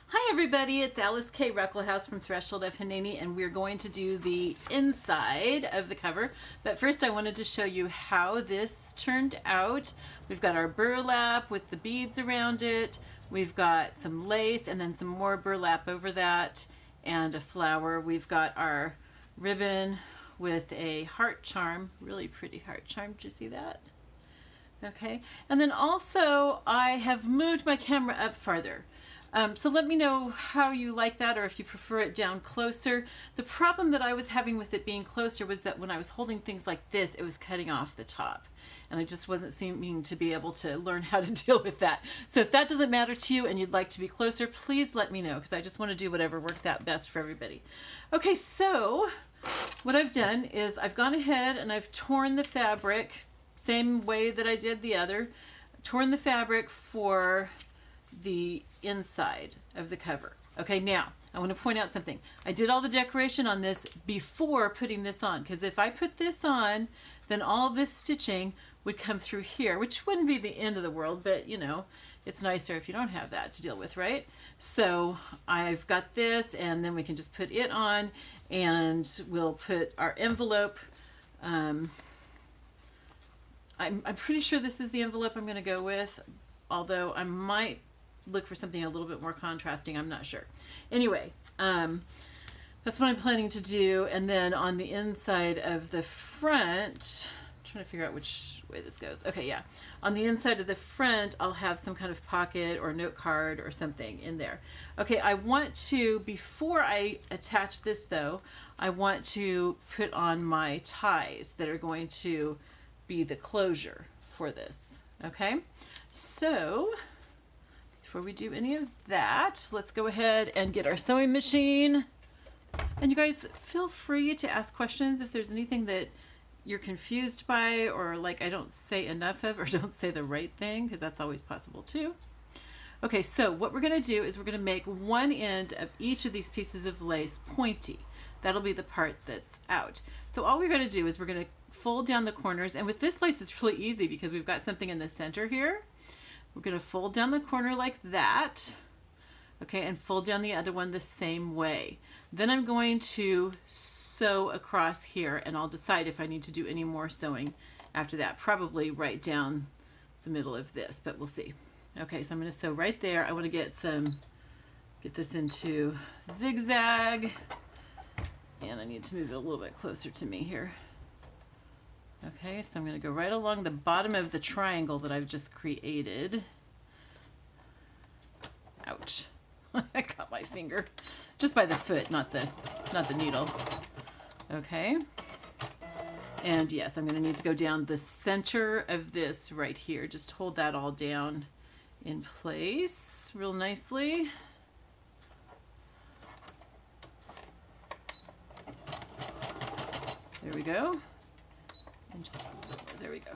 Hi everybody, it's Alyce-Kay Ruckelshaus from Threshold of Hineni, and we're going to do the inside of the cover. But first I wanted to show you how this turned out. We've got our burlap with the beads around it. We've got some lace and then some more burlap over that and a flower. We've got our ribbon with a heart charm, really pretty heart charm. Did you see that? Okay, and then also I have moved my camera up farther. So let me know how you like that, or if you prefer it down closer. The problem that I was having with it being closer was that when I was holding things like this, it was cutting off the top. And I just wasn't seeming to be able to learn how to deal with that. So if that doesn't matter to you and you'd like to be closer, please let me know, because I just want to do whatever works out best for everybody. Okay, so what I've done is I've gone ahead and I've torn the fabric, same way that I did the other, torn the fabric for the inside of the cover. Okay, now I want to point out something. I did all the decoration on this before putting this on, because if I put this on, then all this stitching would come through here, which wouldn't be the end of the world, but you know, it's nicer if you don't have that to deal with, right? So I've got this, and then we can just put it on, and we'll put our envelope. I'm pretty sure this is the envelope I'm going to go with, although I might look for something a little bit more contrasting. I'm not sure. Anyway, that's what I'm planning to do. And then on the inside of the front, I'm trying to figure out which way this goes. Okay, yeah. On the inside of the front, I'll have some kind of pocket or note card or something in there. Okay, I want to, before I attach this though, I want to put on my ties that are going to be the closure for this. Okay, so before we do any of that, let's go ahead and get our sewing machine. And you guys feel free to ask questions if there's anything that you're confused by, or like I don't say enough of, or don't say the right thing, because that's always possible too. Okay, so what we're going to do is we're going to make one end of each of these pieces of lace pointy. That'll be the part that's out. So all we're going to do is we're going to fold down the corners, and with this lace it's really easy because we've got something in the center here. We're going to fold down the corner like that, okay, and fold down the other one the same way. Then I'm going to sew across here, and I'll decide if I need to do any more sewing after that, probably right down the middle of this, but we'll see. Okay, so I'm going to sew right there. I want to get this into zigzag, and I need to move it a little bit closer to me here. Okay, so I'm going to go right along the bottom of the triangle that I've just created. Ouch. I got my finger. Just by the foot, not the needle. Okay. And yes, I'm going to need to go down the center of this right here. Just hold that all down in place real nicely. There we go. And just a little bit more. There we go.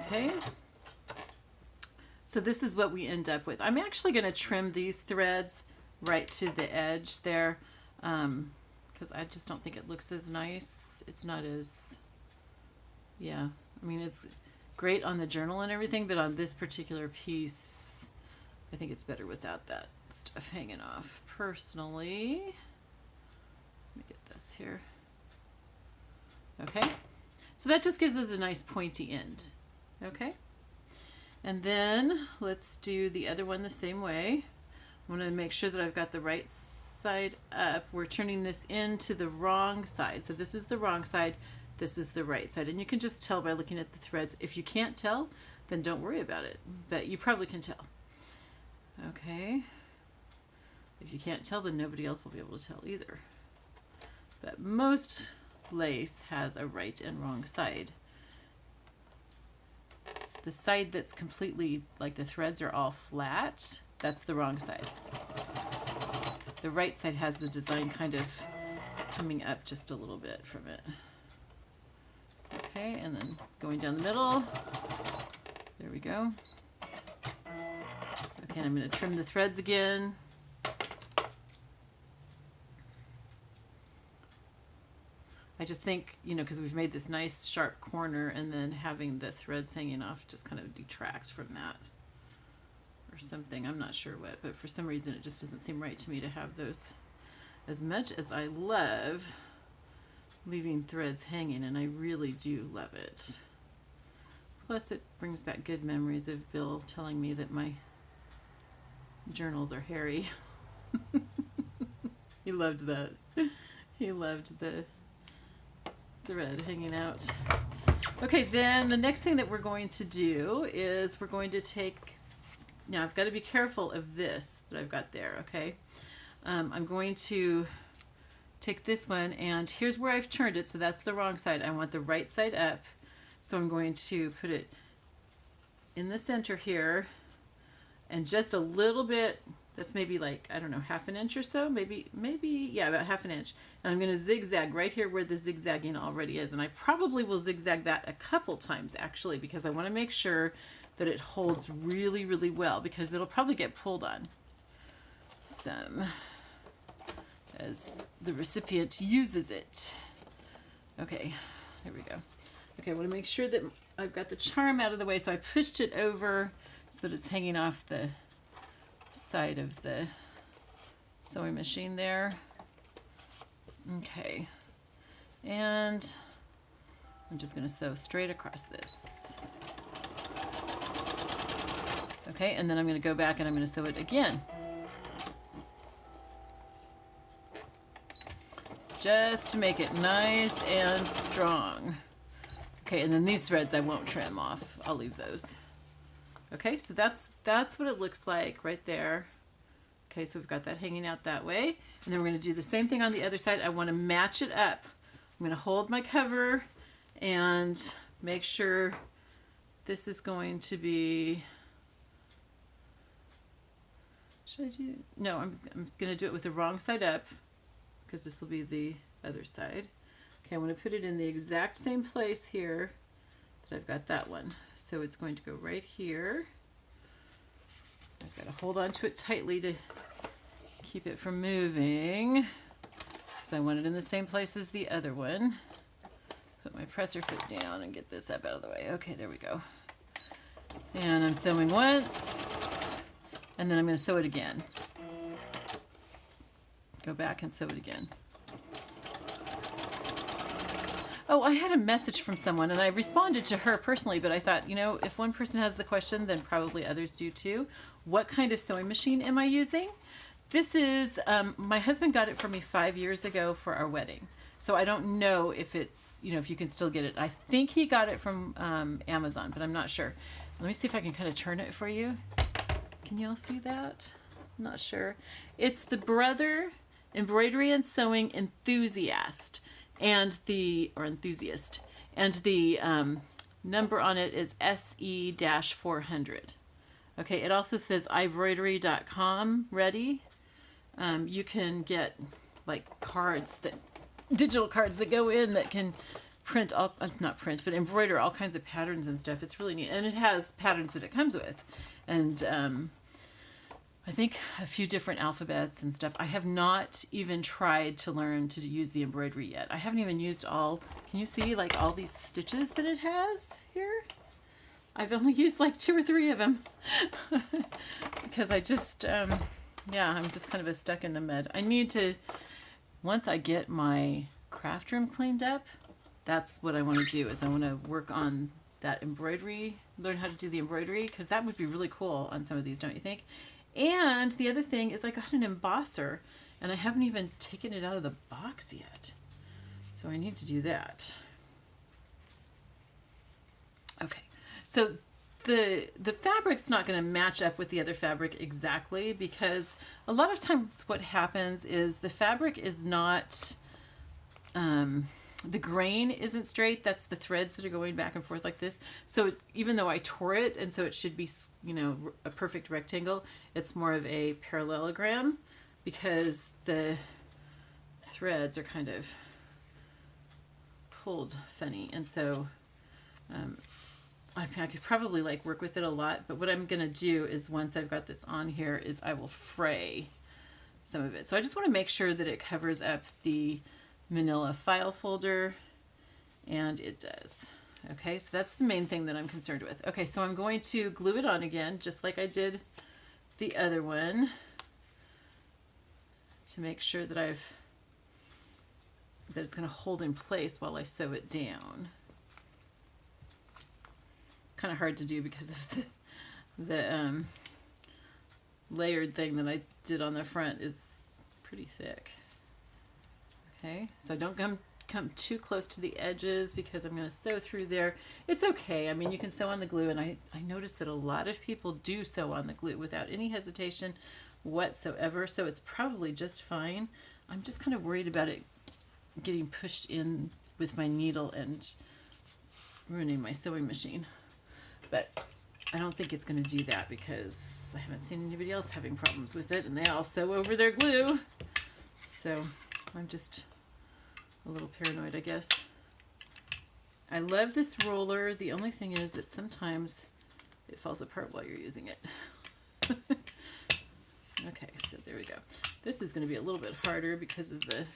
Okay. So this is what we end up with. I'm actually going to trim these threads right to the edge there, because I just don't think it looks as nice. It's not as, yeah, I mean, it's great on the journal and everything, but on this particular piece, I think it's better without that stuff hanging off. Personally, let me get this here. Okay, so that just gives us a nice pointy end. Okay, and then let's do the other one the same way. I want to make sure that I've got the right side up. We're turning this into the wrong side. So this is the wrong side, this is the right side. And you can just tell by looking at the threads. If you can't tell, then don't worry about it. But you probably can tell. Okay. If you can't tell, then nobody else will be able to tell either. But most lace has a right and wrong side. The side that's completely, like the threads are all flat, that's the wrong side. The right side has the design kind of coming up just a little bit from it. Okay, and then going down the middle. There we go. Okay, and I'm going to trim the threads again. I just think, you know, because we've made this nice sharp corner, and then having the threads hanging off just kind of detracts from that. or something. I'm not sure what, but for some reason it just doesn't seem right to me to have those. As much as I love leaving threads hanging, and I really do love it. Plus it brings back good memories of Bill telling me that my journals are hairy. He loved that. He loved the thread hanging out. Okay, then the next thing that we're going to do is we're going to take, now I've got to be careful of this that I've got there, okay? I'm going to take this one, and here's where I've turned it, so that's the wrong side. I want the right side up, so I'm going to put it in the center here, and just a little bit, that's maybe like, I don't know, half an inch or so, maybe, yeah, about half an inch. And I'm going to zigzag right here where the zigzagging already is. And I probably will zigzag that a couple times actually, because I want to make sure that it holds really, really well, because it'll probably get pulled on some as the recipient uses it. Okay, there we go. Okay, I want to make sure that I've got the charm out of the way. So I pushed it over so that it's hanging off the side of the sewing machine there. Okay, and I'm just going to sew straight across this. Okay, and then I'm going to go back and I'm going to sew it again. Just to make it nice and strong. Okay, and then these threads I won't trim off. I'll leave those. Okay, so that's what it looks like right there. Okay, so we've got that hanging out that way. And then we're going to do the same thing on the other side. I want to match it up. I'm going to hold my cover and make sure this is going to be... Should I do... No, I'm going to do it with the wrong side up, because this will be the other side. Okay, I want to put it in the exact same place here that I've got that one. So it's going to go right here. I've got to hold on to it tightly to keep it from moving, because I want it in the same place as the other one. Put my presser foot down and get this up out of the way. Okay, there we go. And I'm sewing once, and then I'm going to sew it again. Go back and sew it again. Oh, I had a message from someone, and I responded to her personally, but I thought, you know, if one person has the question, then probably others do too. What kind of sewing machine am I using? This is, my husband got it for me 5 years ago for our wedding. So I don't know if it's, you know, if you can still get it. I think he got it from Amazon, but I'm not sure. Let me see if I can kind of turn it for you. Can you all see that? I'm not sure. It's the Brother Embroidery and Sewing Enthusiast. And the number on it is SE-400. Okay, it also says iBroidery.com ready. You can get like cards, digital cards that go in that can print all, not print, but embroider all kinds of patterns and stuff. It's really neat. And it has patterns that it comes with. And I think a few different alphabets and stuff. I have not even tried to learn to use the embroidery yet. I haven't even used all, can you see like all these stitches that it has here? I've only used like 2 or 3 of them because I just, yeah, I'm just kind of stuck in the mud. I need to, once I get my craft room cleaned up, that's what I want to do, is I want to work on that embroidery, learn how to do the embroidery, because that would be really cool on some of these, don't you think? And the other thing is I got an embosser, and I haven't even taken it out of the box yet. So I need to do that. Okay, so the fabric's not going to match up with the other fabric exactly, because a lot of times what happens is the fabric is not, the grain isn't straight. That's the threads that are going back and forth like this. So even though I tore it, and so it should be, you know, a perfect rectangle, it's more of a parallelogram because the threads are kind of pulled funny. And so I could probably like work with it a lot, but what I'm going to do is once I've got this on here is I will fray some of it. So I just want to make sure that it covers up the manila file folder, and it does. Okay, so that's the main thing that I'm concerned with. Okay, so I'm going to glue it on again, just like I did the other one to make sure that it's going to hold in place while I sew it down. Kind of hard to do because of the layered thing that I did on the front is pretty thick. Okay, so don't come too close to the edges because I'm going to sew through there. It's okay. I mean, you can sew on the glue, and I noticed that a lot of people do sew on the glue without any hesitation whatsoever, so it's probably just fine. I'm just kind of worried about it getting pushed in with my needle and ruining my sewing machine. But I don't think it's going to do that because I haven't seen anybody else having problems with it, and they all sew over their glue. So I'm just a little paranoid, I guess. I love this roller. The only thing is that sometimes it falls apart while you're using it. Okay, so there we go. This is going to be a little bit harder because of the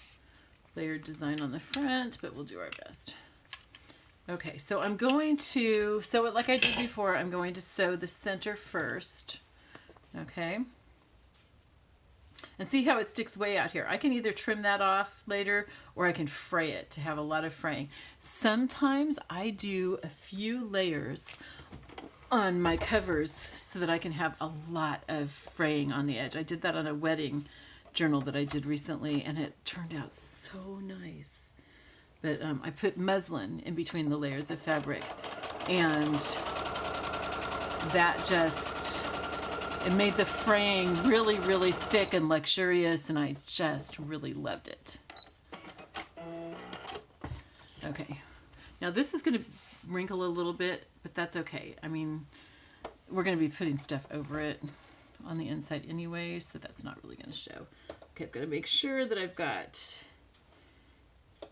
layered design on the front, but we'll do our best. Okay, so I'm going to sew it like I did before. I'm going to sew the center first. Okay. And see how it sticks way out here. I can either trim that off later or I can fray it to have a lot of fraying. Sometimes I do a few layers on my covers so that I can have a lot of fraying on the edge. I did that on a wedding journal that I did recently, and it turned out so nice. But I put muslin in between the layers of fabric, and that it made the fraying really, really thick and luxurious, and I just really loved it. Okay, now this is going to wrinkle a little bit, but that's okay. I mean, we're going to be putting stuff over it on the inside anyway, so that's not really going to show. Okay, I've got to make sure that I've got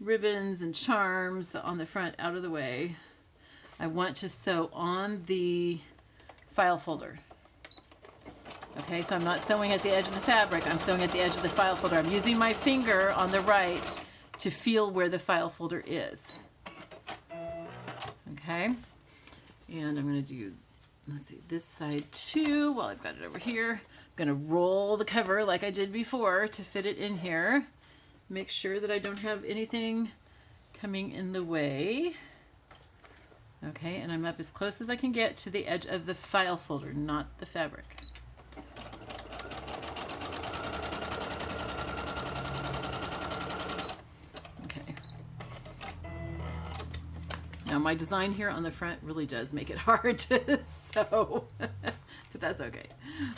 ribbons and charms on the front out of the way. I want to sew on the file folder. Okay, so I'm not sewing at the edge of the fabric, I'm sewing at the edge of the file folder. I'm using my finger on the right to feel where the file folder is. Okay, and I'm going to do, let's see, this side too while I've got it over here. I'm going to roll the cover like I did before to fit it in here. Make sure that I don't have anything coming in the way. Okay, and I'm up as close as I can get to the edge of the file folder, not the fabric. Okay. Now my design here on the front really does make it hard to sew, but that's okay.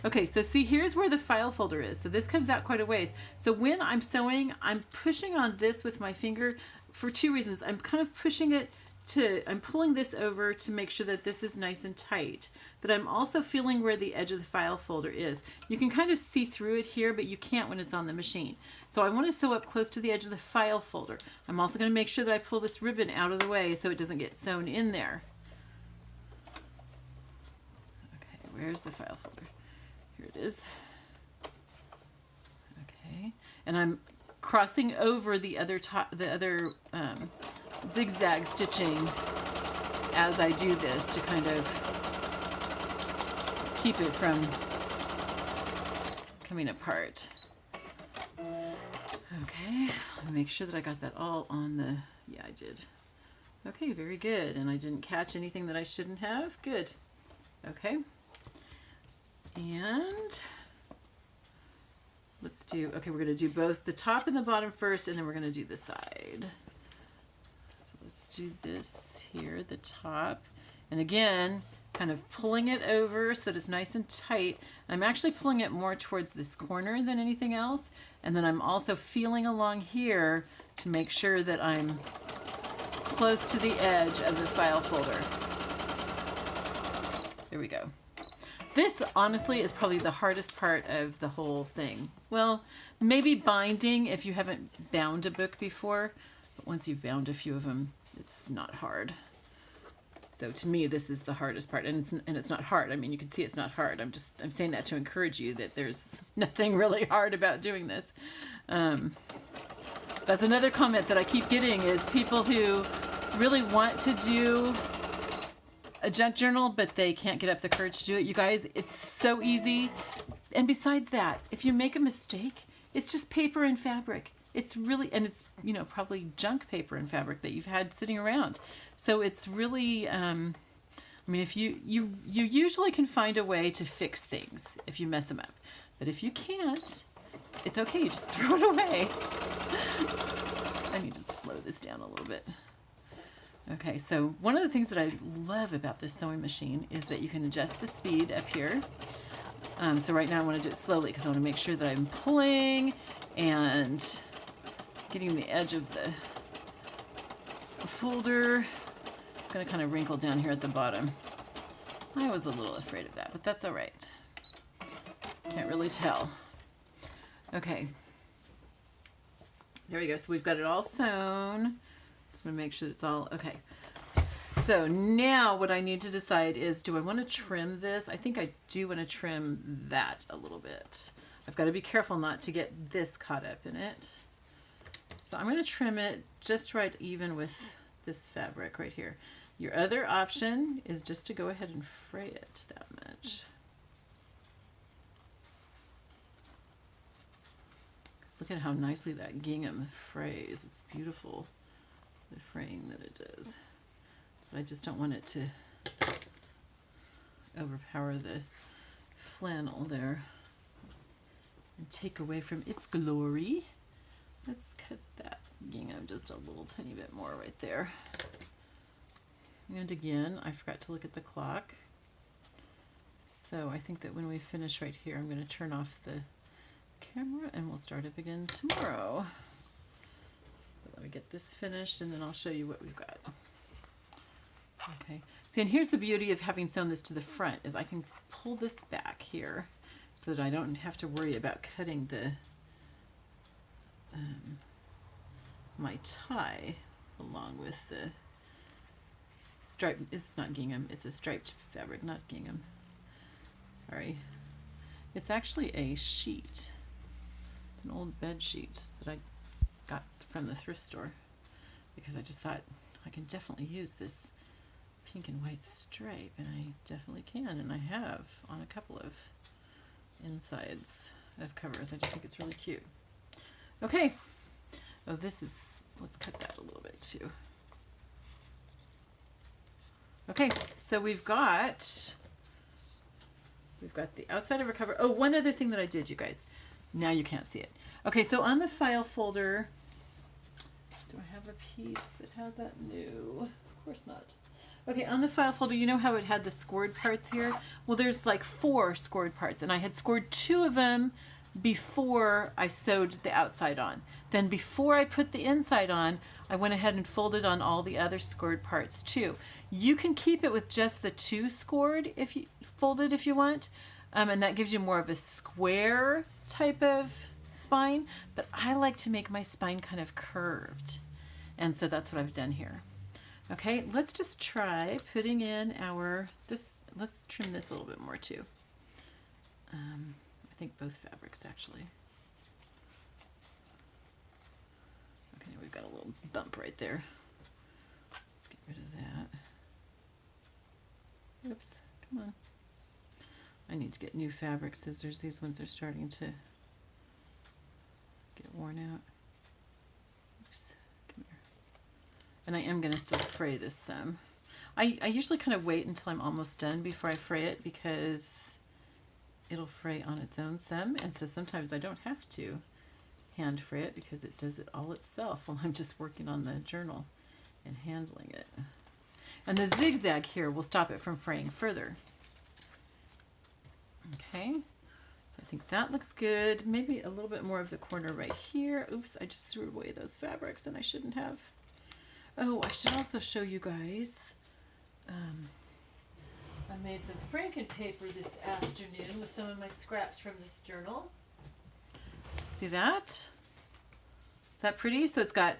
Okay, so see, here's where the file folder is. So this comes out quite a ways. So when I'm sewing, I'm pushing on this with my finger for two reasons. I'm kind of pushing it I'm pulling this over to make sure that this is nice and tight, but I'm also feeling where the edge of the file folder is. You can kind of see through it here, but you can't when it's on the machine. So I want to sew up close to the edge of the file folder. I'm also going to make sure that I pull this ribbon out of the way so it doesn't get sewn in there. Okay, where's the file folder? Here it is. Okay, and I'm crossing over the other zigzag stitching as I do this to kind of keep it from coming apart. Okay, let me make sure that I got that all on the, yeah, I did. Okay, very good. And I didn't catch anything that I shouldn't have. Good. Okay. And let's do, okay, we're going to do both the top and the bottom first, and then we're going to do the side. So let's do this here, the top. And again, kind of pulling it over so that it's nice and tight. I'm actually pulling it more towards this corner than anything else. And then I'm also feeling along here to make sure that I'm close to the edge of the file folder. There we go. This, honestly, is probably the hardest part of the whole thing. Well, maybe binding if you haven't bound a book before, but once you've bound a few of them, it's not hard. So to me, this is the hardest part, and it's not hard. I mean, you can see it's not hard. I'm saying that to encourage you that there's nothing really hard about doing this. That's another comment that I keep getting is people who really want to do a junk journal, but they can't get up the courage to do it. You guys, it's so easy. And besides that, if you make a mistake, it's just paper and fabric. It's really, and it's, you know, probably junk paper and fabric that you've had sitting around. So it's really, I mean, if you usually can find a way to fix things if you mess them up. But if you can't, it's okay. You just throw it away. I need to slow this down a little bit. Okay, so one of the things that I love about this sewing machine is that you can adjust the speed up here. So right now I want to do it slowly because I want to make sure that I'm pulling and getting the edge of the folder. It's going to kind of wrinkle down here at the bottom. I was a little afraid of that, but that's all right. Can't really tell. Okay. There we go. So we've got it all sewn. Just want to make sure it's all okay. So now what I need to decide is, do I want to trim this? I think I do want to trim that a little bit. I've got to be careful not to get this caught up in it. So I'm going to trim it just right even with this fabric right here. Your other option is just to go ahead and fray it that much. Look at how nicely that gingham frays. It's beautiful, the fraying that it does. But I just don't want it to overpower the flannel there and take away from its glory. Let's cut that gingham just a little tiny bit more right there. And again, I forgot to look at the clock. So I think that when we finish right here, I'm going to turn off the camera and we'll start up again tomorrow. But let me get this finished and then I'll show you what we've got. Okay. See, and here's the beauty of having sewn this to the front is I can pull this back here so that I don't have to worry about cutting the my tie along with the striped. It's not gingham, it's a striped fabric, not gingham. Sorry. It's actually a sheet. It's an old bed sheet that I got from the thrift store because I just thought I can definitely use this pink and white stripe, and I definitely can, and I have on a couple of insides of covers. I just think it's really cute. Okay. Oh, this is, let's cut that a little bit too. Okay, so we've got the outside of our cover. Oh, one other thing that I did, you guys. Now you can't see it. Okay, so on the file folder, do I have a piece that has that? No, of course not. Okay, on the file folder, you know how it had the scored parts here? Well, there's like 4 scored parts, and I had scored 2 of them before I sewed the outside on. Then before I put the inside on, I went ahead and folded on all the other scored parts too. You can keep it with just the 2 scored if you folded if you want, and that gives you more of a square type of spine, but I like to make my spine kind of curved, and so that's what I've done here. Okay, let's just try putting in our, let's trim this a little bit more too. I think both fabrics actually. Okay, we've got a little bump right there. Let's get rid of that. Oops, come on. I need to get new fabric scissors. These ones are starting to get worn out. Oops, come here. And I am going to still fray this some. I usually kind of wait until I'm almost done before I fray it because it'll fray on its own some, and so sometimes I don't have to hand fray it because it does it all itself while I'm just working on the journal and handling it. And the zigzag here will stop it from fraying further. Okay, so I think that looks good. Maybe a little bit more of the corner right here. Oops, I just threw away those fabrics and I shouldn't have. Oh, I should also show you guys. I made some franken paper this afternoon with some of my scraps from this journal. See that? Is that pretty? So it's got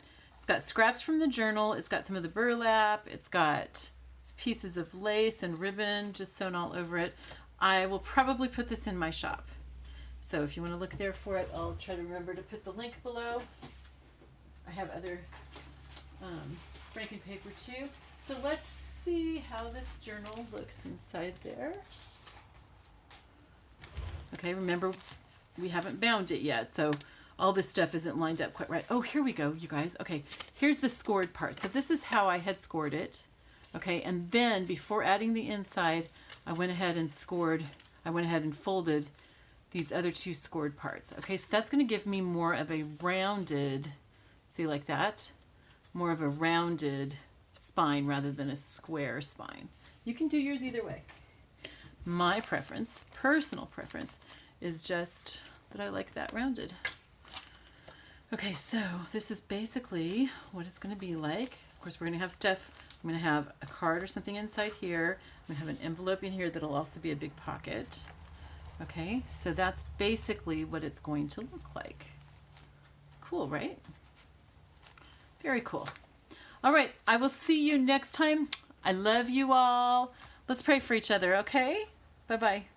scraps from the journal. It's got some of the burlap. It's got pieces of lace and ribbon just sewn all over it. I will probably put this in my shop. So if you want to look there for it, I'll try to remember to put the link below. I have other franken paper too. So let's see how this journal looks inside there. Okay, remember, we haven't bound it yet, so all this stuff isn't lined up quite right. Oh, here we go, you guys. Okay, here's the scored part. So this is how I had scored it. Okay, and then before adding the inside, I went ahead and folded these other two scored parts. Okay, so that's going to give me more of a rounded, see, like that? More of a rounded spine rather than a square spine. You can do yours either way. My preference, personal preference, is just that I like that rounded. Okay, so this is basically what it's going to be like. Of course, we're going to have stuff. I'm going to have a card or something inside here. I'm going to have an envelope in here that'll also be a big pocket. Okay, so that's basically what it's going to look like. Cool, right? Very cool. All right, I will see you next time. I love you all. Let's pray for each other, okay? Bye-bye.